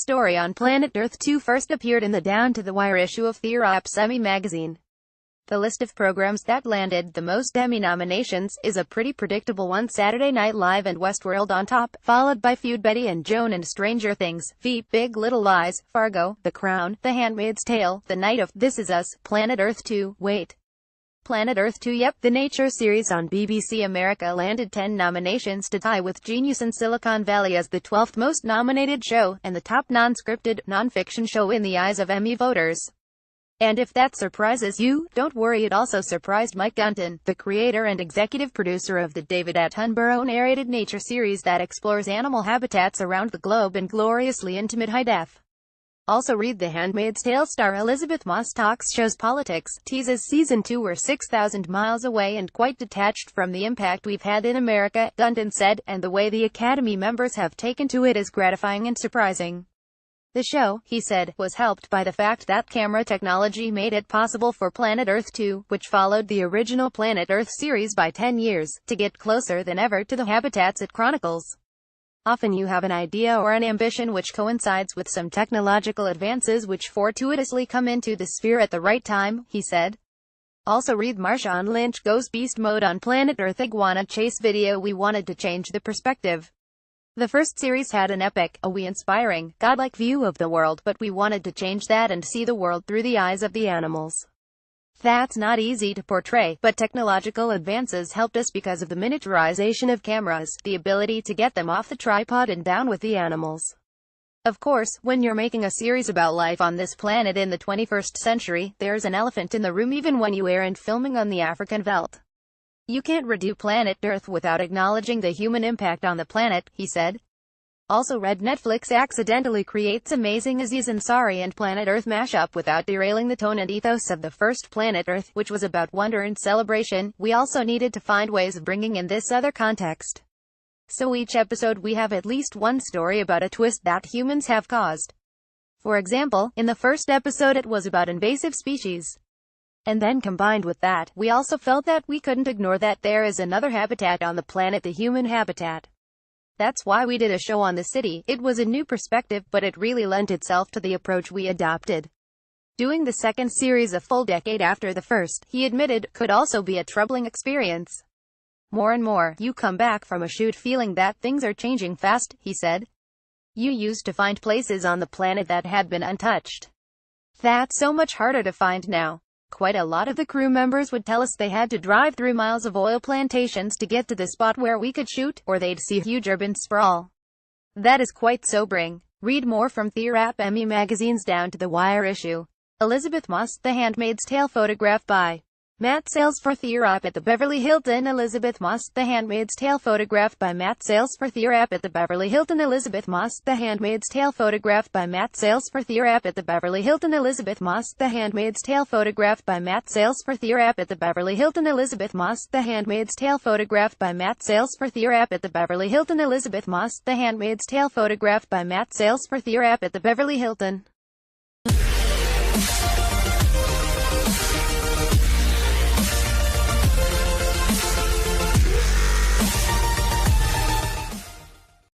story on Planet Earth 2 first appeared in the down-to-the-wire issue of TheWrap's Emmy magazine. The list of programs that landed the most Emmy nominations is a pretty predictable one: Saturday Night Live and Westworld on top, followed by Feud, Betty and Joan and Stranger Things, Veep, Big Little Lies, Fargo, The Crown, The Handmaid's Tale, The Night of, This Is Us, Planet Earth 2, wait. Planet Earth 2, yep, the nature series on BBC America landed 10 nominations to tie with Genius and Silicon Valley as the 12th most nominated show, and the top non-scripted, non-fiction show in the eyes of Emmy voters. And if that surprises you, don't worry, it also surprised Mike Gunton, the creator and executive producer of the David Attenborough narrated nature series that explores animal habitats around the globe in gloriously intimate high def. Also read The Handmaid's Tale star Elizabeth Moss talks shows politics, teases season 2 we're 6,000 miles away and quite detached from the impact we've had in America, Gunton said, and the way the Academy members have taken to it is gratifying and surprising. The show, he said, was helped by the fact that camera technology made it possible for Planet Earth 2, which followed the original Planet Earth series by 10 years, to get closer than ever to the habitats it chronicles. Often you have an idea or an ambition which coincides with some technological advances which fortuitously come into the sphere at the right time, he said. Also read Marshawn Lynch goes beast mode on Planet Earth iguana chase video. We wanted to change the perspective. The first series had an epic, inspiring, godlike view of the world, but we wanted to change that and see the world through the eyes of the animals. That's not easy to portray, but technological advances helped us because of the miniaturization of cameras, the ability to get them off the tripod and down with the animals. Of course, when you're making a series about life on this planet in the 21st century, there's an elephant in the room even when you aren't filming on the African veldt. You can't redo Planet Earth without acknowledging the human impact on the planet, he said. Also read Netflix accidentally creates Amazing Aziz Ansari and Planet Earth mashup without derailing the tone and ethos of the first Planet Earth, which was about wonder and celebration. We also needed to find ways of bringing in this other context. So each episode we have at least one story about a twist that humans have caused. For example, in the first episode it was about invasive species. And then combined with that, we also felt that we couldn't ignore that there is another habitat on the planet, the human habitat. That's why we did a show on the city. It was a new perspective, but it really lent itself to the approach we adopted. Doing the second series a full decade after the first, he admitted, could also be a troubling experience. More and more, you come back from a shoot feeling that things are changing fast, he said. You used to find places on the planet that had been untouched. That's so much harder to find now. Quite a lot of the crew members would tell us they had to drive through miles of oil plantations to get to the spot where we could shoot, or they'd see huge urban sprawl. That is quite sobering. Read more from TheWrap Emmy magazine's Down to the Wire issue. Elizabeth Moss, The Handmaid's Tale photographed by Matt Sales for TheWrap at the Beverly Hilton. Elizabeth Moss, The Handmaid's Tale photographed by Matt Sales for TheWrap at the Beverly Hilton. Elizabeth Moss, The Handmaid's Tale photographed by Matt Sales for TheWrap at the Beverly Hilton. Elizabeth Moss, The Handmaid's Tale photographed by Matt Sales for TheWrap at the Beverly Hilton. Elizabeth Moss, The Handmaid's Tale photographed by Matt Sales for TheWrap at the Beverly Hilton. Elizabeth Moss, The Handmaid's Tale photographed by Matt Sales for TheWrap at the Beverly Hilton.